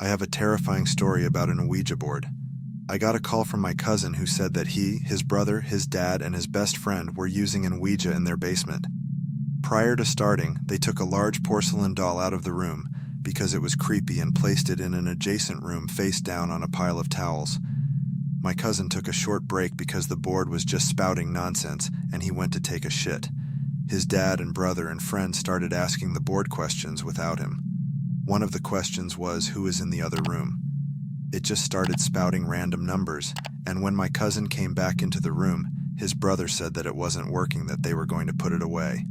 I have a terrifying story about an Ouija board. I got a call from my cousin who said that he, his brother, his dad, and his best friend were using an Ouija in their basement. Prior to starting, they took a large porcelain doll out of the room because it was creepy and placed it in an adjacent room face down on a pile of towels. My cousin took a short break because the board was just spouting nonsense and he went to take a shit. His dad and brother and friend started asking the board questions without him. One of the questions was, who is in the other room? It just started spouting random numbers, and when my cousin came back into the room, his brother said that it wasn't working, that they were going to put it away.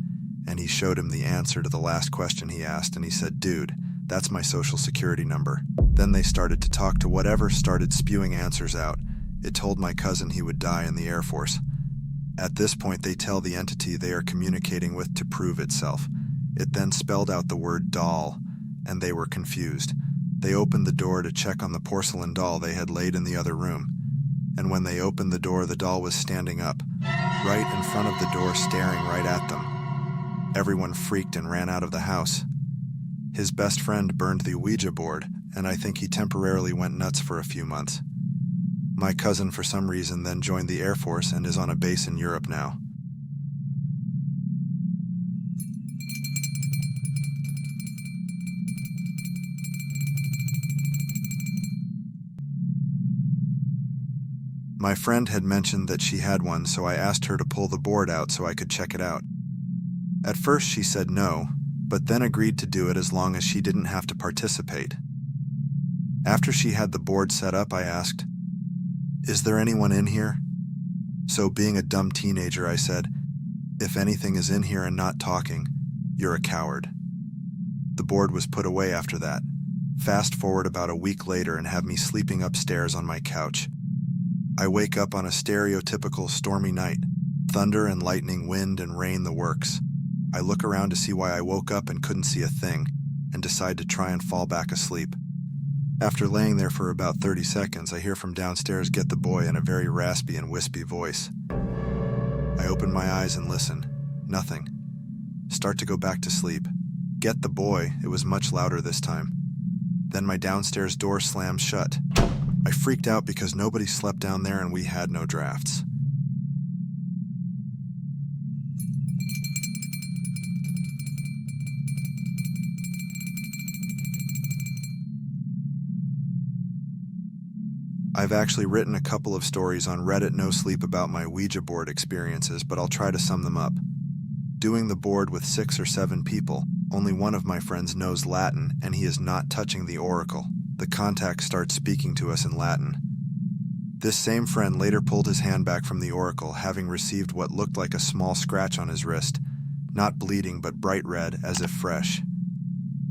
And he showed him the answer to the last question he asked, and he said, "Dude, that's my social security number." Then they started to talk to whatever started spewing answers out. It told my cousin he would die in the Air Force. At this point, they tell the entity they are communicating with to prove itself. It then spelled out the word doll, and they were confused. They opened the door to check on the porcelain doll they had laid in the other room. And when they opened the door, the doll was standing up, right in front of the door, staring right at them. Everyone freaked and ran out of the house. His best friend burned the Ouija board, and I think he temporarily went nuts for a few months. My cousin, for some reason, then joined the Air Force and is on a base in Europe now. My friend had mentioned that she had one, so I asked her to pull the board out so I could check it out. At first she said no, but then agreed to do it as long as she didn't have to participate. After she had the board set up, I asked, "Is there anyone in here?" So being a dumb teenager, I said, "If anything is in here and not talking, you're a coward." The board was put away after that. Fast forward about a week later and have me sleeping upstairs on my couch. I wake up on a stereotypical stormy night. Thunder and lightning, wind and rain, the works. I look around to see why I woke up and couldn't see a thing, and decide to try and fall back asleep. After laying there for about 30 seconds, I hear from downstairs, "Get the boy," in a very raspy and wispy voice. I open my eyes and listen. Nothing. Start to go back to sleep. "Get the boy," it was much louder this time. Then my downstairs door slams shut. I freaked out because nobody slept down there and we had no drafts. I've actually written a couple of stories on Reddit No Sleep about my Ouija board experiences, but I'll try to sum them up. Doing the board with 6 or 7 people, only one of my friends knows Latin and he is not touching the oracle. The contact starts speaking to us in Latin. This same friend later pulled his hand back from the oracle, having received what looked like a small scratch on his wrist, not bleeding but bright red, as if fresh.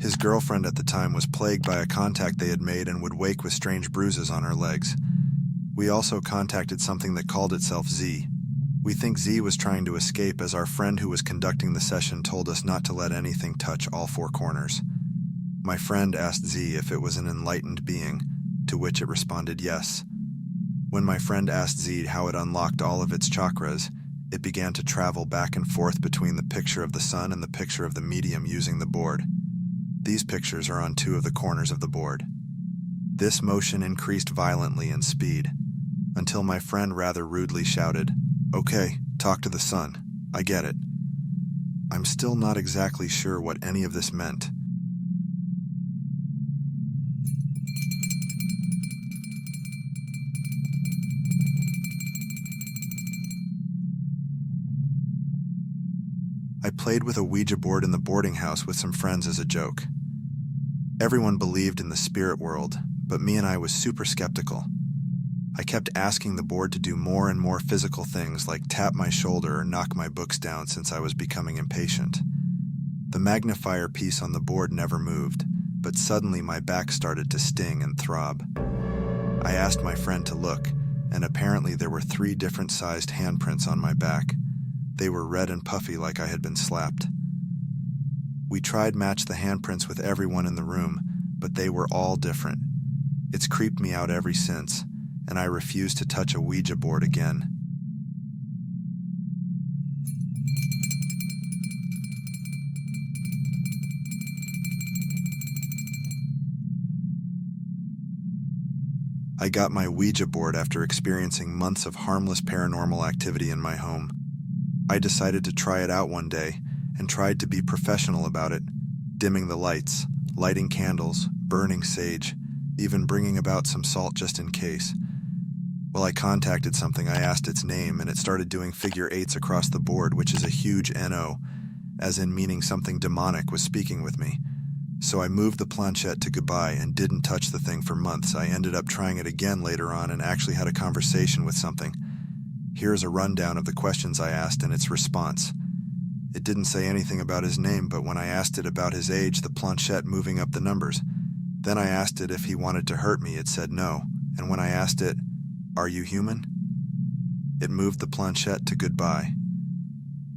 His girlfriend at the time was plagued by a contact they had made and would wake with strange bruises on her legs. We also contacted something that called itself Z. We think Z was trying to escape, as our friend who was conducting the session told us not to let anything touch all 4 corners. My friend asked Z if it was an enlightened being, to which it responded yes. When my friend asked Z how it unlocked all of its chakras, it began to travel back and forth between the picture of the sun and the picture of the medium using the board. These pictures are on 2 of the corners of the board. This motion increased violently in speed, until my friend rather rudely shouted, "Okay, talk to the sun. I get it." I'm still not exactly sure what any of this meant. I played with a Ouija board in the boarding house with some friends as a joke. Everyone believed in the spirit world, but me and I was super skeptical. I kept asking the board to do more and more physical things, like tap my shoulder or knock my books down, since I was becoming impatient. The magnifier piece on the board never moved, but suddenly my back started to sting and throb. I asked my friend to look, and apparently there were 3 different sized handprints on my back. They were red and puffy like I had been slapped. We tried match the handprints with everyone in the room, but they were all different. It's creeped me out ever since, and I refuse to touch a Ouija board again. I got my Ouija board after experiencing months of harmless paranormal activity in my home. I decided to try it out one day and tried to be professional about it, dimming the lights, lighting candles, burning sage, even bringing about some salt just in case. Well, I contacted something, I asked its name, and it started doing figure eights across the board, which is a huge NO, as in meaning something demonic was speaking with me. So I moved the planchette to goodbye and didn't touch the thing for months. I ended up trying it again later on and actually had a conversation with something. Here's a rundown of the questions I asked and its response. It didn't say anything about his name, but when I asked it about his age, the planchette moving up the numbers. Then I asked it if he wanted to hurt me. It said no. And when I asked it, "Are you human?" it moved the planchette to goodbye.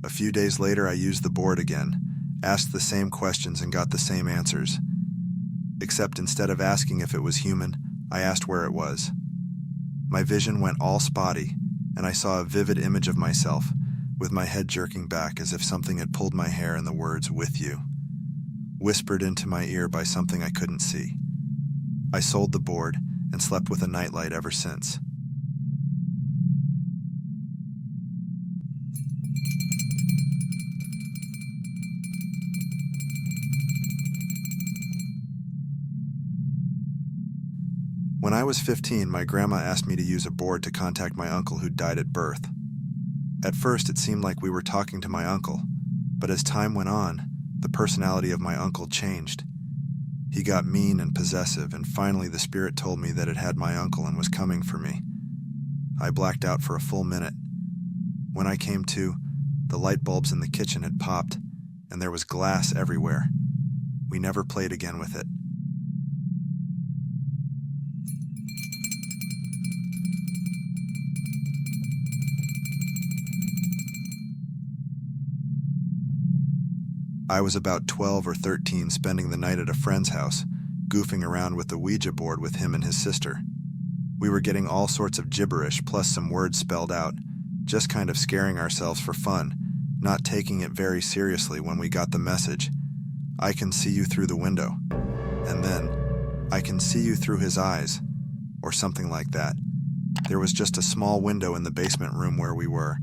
A few days later, I used the board again, asked the same questions and got the same answers. Except instead of asking if it was human, I asked where it was. My vision went all spotty, and I saw a vivid image of myself, with my head jerking back as if something had pulled my hair and the words, "with you," whispered into my ear by something I couldn't see. I sold the board and slept with a nightlight ever since. When I was 15, my grandma asked me to use a board to contact my uncle who died at birth. At first, it seemed like we were talking to my uncle, but as time went on, the personality of my uncle changed. He got mean and possessive, and finally the spirit told me that it had my uncle and was coming for me. I blacked out for a full minute. When I came to, the light bulbs in the kitchen had popped, and there was glass everywhere. We never played again with it. I was about 12 or 13, spending the night at a friend's house, goofing around with the Ouija board with him and his sister. We were getting all sorts of gibberish plus some words spelled out, just kind of scaring ourselves for fun, not taking it very seriously when we got the message, "I can see you through the window," and then, "I can see you through his eyes," or something like that. There was just a small window in the basement room where we were,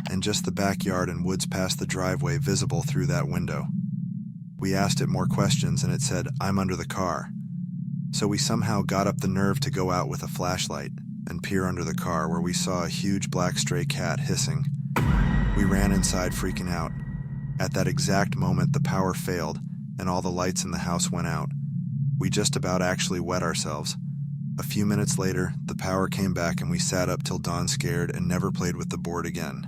and just the backyard and woods past the driveway visible through that window. We asked it more questions and it said, "I'm under the car." So we somehow got up the nerve to go out with a flashlight and peer under the car, where we saw a huge black stray cat hissing. We ran inside freaking out. At that exact moment, the power failed and all the lights in the house went out. We just about actually wet ourselves. A few minutes later, the power came back and we sat up till dawn scared and never played with the board again.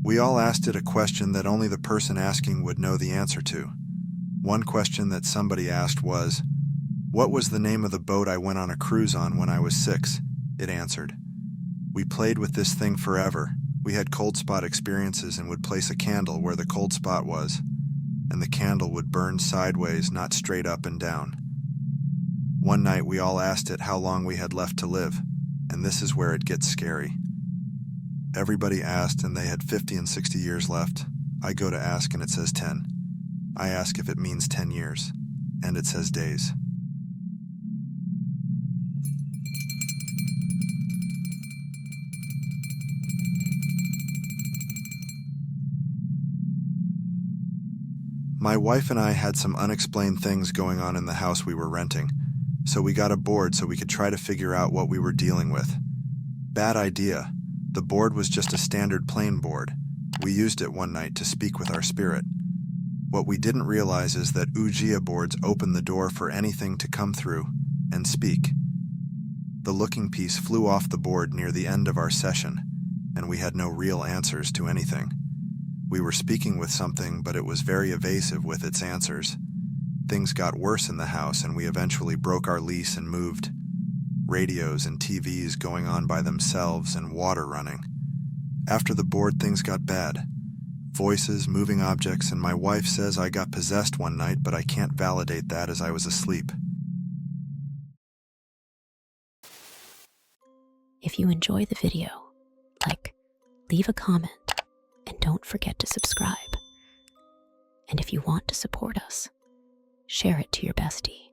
We all asked it a question that only the person asking would know the answer to. One question that somebody asked was, "What was the name of the boat I went on a cruise on when I was 6? It answered. We played with this thing forever. We had cold spot experiences and would place a candle where the cold spot was, and the candle would burn sideways, not straight up and down. One night we all asked it how long we had left to live, and this is where it gets scary. Everybody asked and they had 50 and 60 years left. I go to ask and it says 10. I ask if it means 10 years, and it says days. My wife and I had some unexplained things going on in the house we were renting, so we got a board so we could try to figure out what we were dealing with. Bad idea. The board was just a standard plain board. We used it one night to speak with our spirit. What we didn't realize is that Ouija boards open the door for anything to come through and speak. The looking piece flew off the board near the end of our session, and we had no real answers to anything. We were speaking with something, but it was very evasive with its answers. Things got worse in the house, and we eventually broke our lease and moved. Radios and TVs going on by themselves and water running. After the board, things got bad. Voices, moving objects, and my wife says I got possessed one night, but I can't validate that as I was asleep. If you enjoy the video, like, leave a comment, and don't forget to subscribe. And if you want to support us, share it to your bestie.